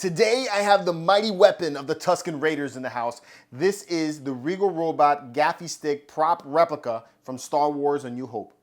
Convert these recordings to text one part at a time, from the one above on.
Today I have the mighty weapon of the Tusken Raiders in the house. This is the Regal Robot Gaffi Stick prop replica from Star Wars: A New Hope.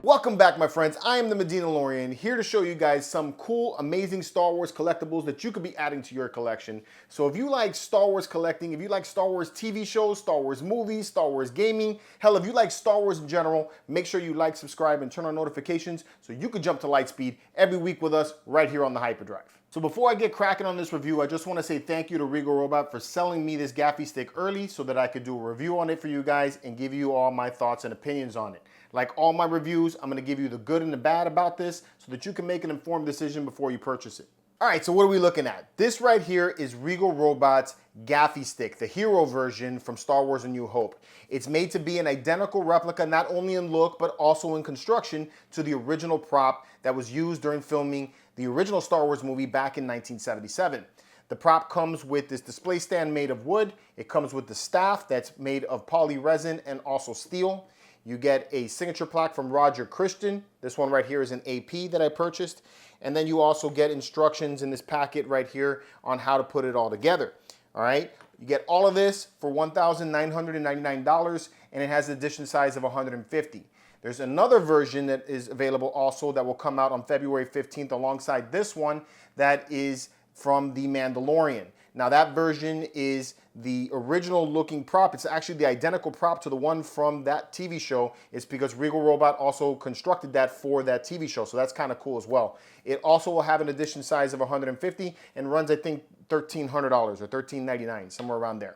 Welcome back, my friends. I am the Medinalorian, here to show you guys some cool, amazing Star Wars collectibles that you could be adding to your collection. So if you like Star Wars collecting, if you like Star Wars TV shows, Star Wars movies, Star Wars gaming, hell, if you like Star Wars in general, make sure you like, subscribe, and turn on notifications so you can jump to Lightspeed every week with us right here on the Hyperdrive. So before I get cracking on this review, I just want to say thank you to Regal Robot for selling me this Gaffi Stick early so that I could do a review on it for you guys and give you all my thoughts and opinions on it. Like all my reviews, I'm going to give you the good and the bad about this so that you can make an informed decision before you purchase it. All right, so what are we looking at? This right here is Regal Robot's Gaffi Stick, the hero version from Star Wars: A New Hope. It's made to be an identical replica, not only in look, but also in construction to the original prop that was used during filming the original Star Wars movie back in 1977. The prop comes with this display stand made of wood. It comes with the staff that's made of poly resin and also steel. You get a signature plaque from Roger Christian. This one right here is an AP that I purchased. And then you also get instructions in this packet right here on how to put it all together. All right, you get all of this for $1,999, and it has an edition size of 150. There's another version that is available also that will come out on February 15th alongside this one that is from The Mandalorian. Now that version is the original looking prop. It's actually the identical prop to the one from that TV show. It's because Regal Robot also constructed that for that TV show. So that's kind of cool as well. It also will have an edition size of 150 and runs, I think, $1,300 or $1,399, somewhere around there.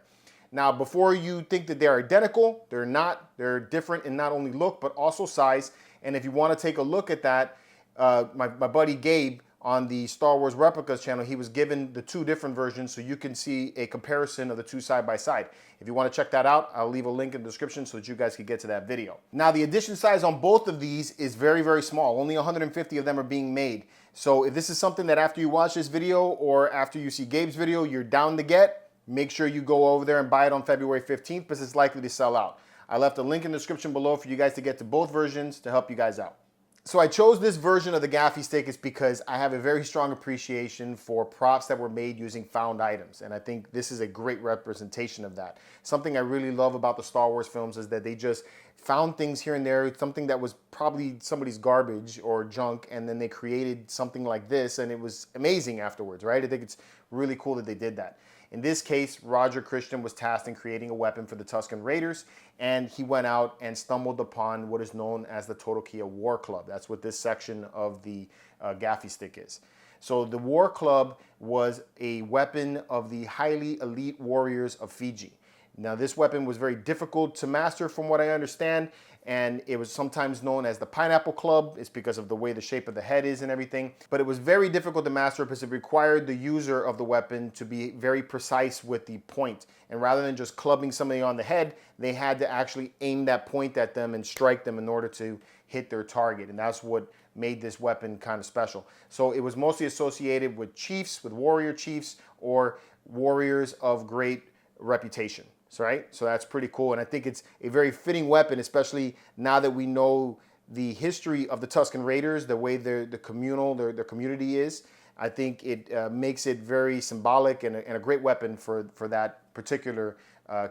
Now, before you think that they're identical, they're not. They're different in not only look, but also size. And if you want to take a look at that, my buddy Gabe on the Star Wars Replicas channel, he was given the two different versions so you can see a comparison of the two side by side. If you want to check that out, I'll leave a link in the description so that you guys can get to that video. Now, the edition size on both of these is very, very small. Only 150 of them are being made. So if this is something that after you watch this video or after you see Gabe's video, you're down to get, make sure you go over there and buy it on February 15th because it's likely to sell out. I left a link in the description below for you guys to get to both versions to help you guys out. So I chose this version of the Gaffi Stick is because I have a very strong appreciation for props that were made using found items. And I think this is a great representation of that. Something I really love about the Star Wars films is that they just found things here and there, something that was probably somebody's garbage or junk, and then they created something like this, and it was amazing afterwards, right? I think it's really cool that they did that. In this case, Roger Christian was tasked in creating a weapon for the Tusken Raiders, and he went out and stumbled upon what is known as the Total War Club. That's what this section of the Gaffi Stick is. So the War Club was a weapon of the highly elite warriors of Fiji. Now, this weapon was very difficult to master from what I understand, and it was sometimes known as the Pineapple Club. It's because of the way the shape of the head is and everything. But it was very difficult to master because it required the user of the weapon to be very precise with the point. And rather than just clubbing somebody on the head, they had to actually aim that point at them and strike them in order to hit their target. And that's what made this weapon kind of special. So it was mostly associated with chiefs, with warrior chiefs, or warriors of great reputation. So, right? So that's pretty cool. And I think it's a very fitting weapon, especially now that we know the history of the Tusken Raiders, the way their community is. I think it makes it very symbolic and a great weapon for that particular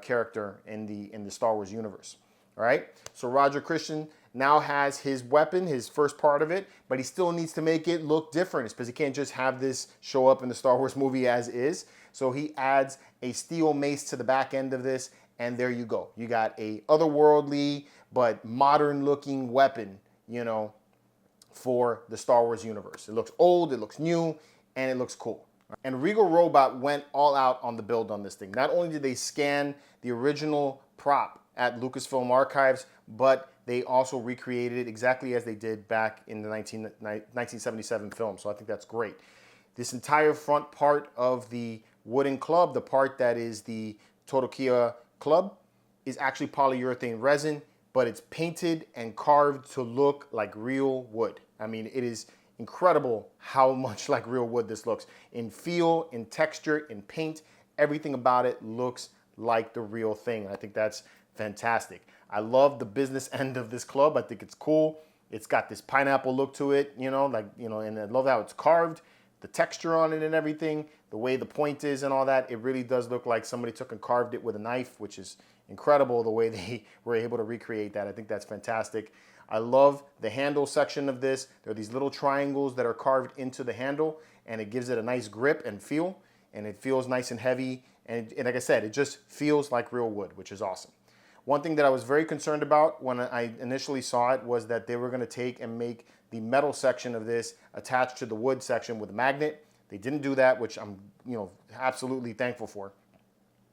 character in the Star Wars universe. All right? So Roger Christian now has his weapon, his first part of it, but he still needs to make it look different. It's because he can't just have this show up in the Star Wars movie as is. So he adds a steel mace to the back end of this, and there you go. You got a otherworldly but modern looking weapon, you know, for the Star Wars universe. It looks old, it looks new, and it looks cool. And Regal Robot went all out on the build on this thing. Not only did they scan the original prop at Lucasfilm Archives, but they also recreated it exactly as they did back in the 1977 film. So I think that's great. This entire front part of the wooden club, the part that is the Total Club, is actually polyurethane resin, but it's painted and carved to look like real wood. I mean, it is incredible how much like real wood this looks in feel, in texture, in paint. everything about it looks like the real thing. I think that's fantastic. I love the business end of this club. I think it's cool. It's got this pineapple look to it, and I love how it's carved, the texture on it and everything, the way the point is and all that. It really does look like somebody took and carved it with a knife, which is incredible the way they were able to recreate that. I think that's fantastic. I love the handle section of this. There are these little triangles that are carved into the handle, and it gives it a nice grip and feel, and it feels nice and heavy. And like I said, it just feels like real wood, which is awesome. One thing that I was very concerned about when I initially saw it was that they were going to take and make the metal section of this attached to the wood section with a magnet. They didn't do that, which I'm absolutely thankful for.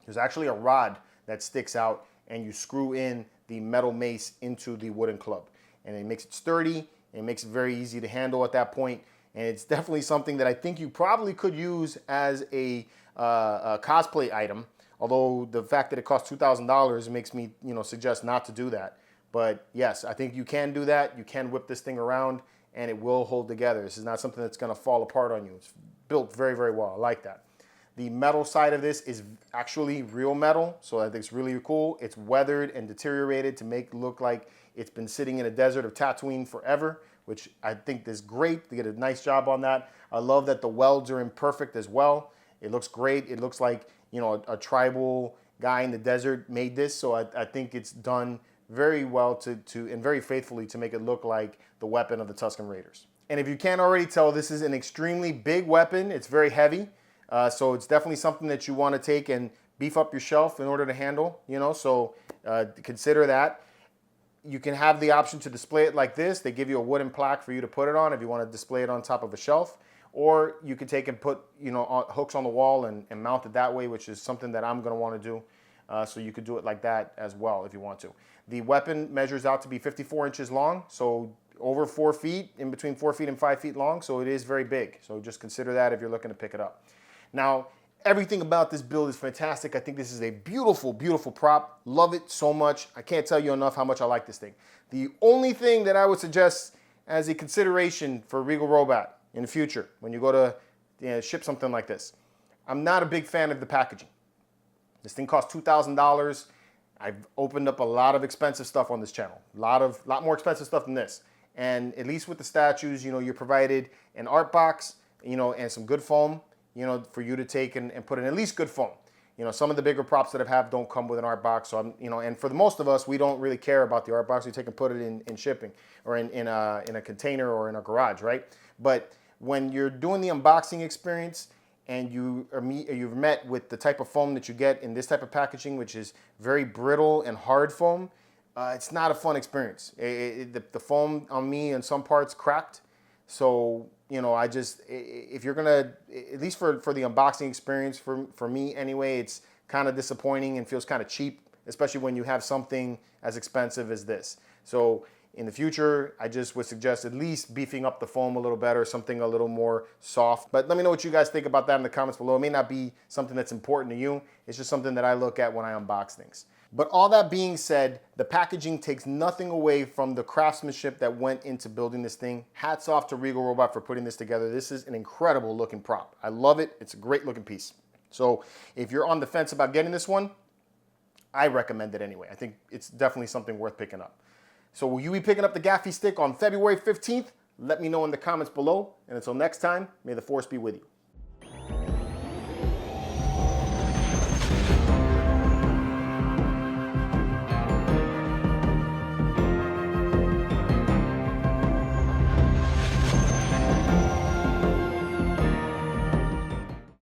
There's actually a rod that sticks out, and you screw in the metal mace into the wooden club, and it makes it sturdy. It makes it very easy to handle at that point, and it's definitely something that I think you probably could use as a cosplay item. Although the fact that it costs $2,000 makes me, suggest not to do that. But yes, I think you can do that. You can whip this thing around and it will hold together. This is not something that's going to fall apart on you. It's built very, very well. I like that. The metal side of this is actually real metal, so I think it's really cool. It's weathered and deteriorated to make it look like it's been sitting in a desert of Tatooine forever, which I think is great. They did a nice job on that. I love that the welds are imperfect as well. It looks great. It looks like a tribal guy in the desert made this, so I think it's done very well and very faithfully to make it look like the weapon of the Tusken Raiders. And if you can't already tell, this is an extremely big weapon. It's very heavy, so it's definitely something that you want to take and beef up your shelf in order to handle, so consider that. You can have the option to display it like this. They give you a wooden plaque for you to put it on if you want to display it on top of a shelf. Or you could take and put, hooks on the wall and mount it that way, which is something that I'm going to want to do. So you could do it like that as well if you want to. The weapon measures out to be 54 inches long, so over 4 feet, in between 4 feet and 5 feet long. So it is very big. So just consider that if you're looking to pick it up. Now, everything about this build is fantastic. I think this is a beautiful, beautiful prop. Love it so much. I can't tell you enough how much I like this thing. The only thing that I would suggest as a consideration for Regal Robot in the future, when you go to ship something like this, I'm not a big fan of the packaging. This thing costs $2,000. I've opened up a lot of expensive stuff on this channel, a lot more expensive stuff than this. And at least with the statues, you're provided an art box, and some good foam, for you to take and put in at least good foam. Some of the bigger props that I have don't come with an art box, so and for the most of us, we don't really care about the art box. We take and put it in shipping or in a container or in a garage, right? But when you're doing the unboxing experience and you've met with the type of foam that you get in this type of packaging, which is very brittle and hard foam, it's not a fun experience. The foam on me in some parts cracked. So, if you're gonna, at least for the unboxing experience, for me anyway, it's kind of disappointing and feels kind of cheap, especially when you have something as expensive as this. So in the future, I just would suggest at least beefing up the foam a little better, something a little more soft. But let me know what you guys think about that in the comments below. It may not be something that's important to you. It's just something that I look at when I unbox things. But all that being said, the packaging takes nothing away from the craftsmanship that went into building this thing. Hats off to Regal Robot for putting this together. This is an incredible looking prop. I love it. It's a great looking piece. So if you're on the fence about getting this one, I recommend it anyway. I think it's definitely something worth picking up. So will you be picking up the Gaffi Stick on February 15th? Let me know in the comments below. And until next time, may the force be with you.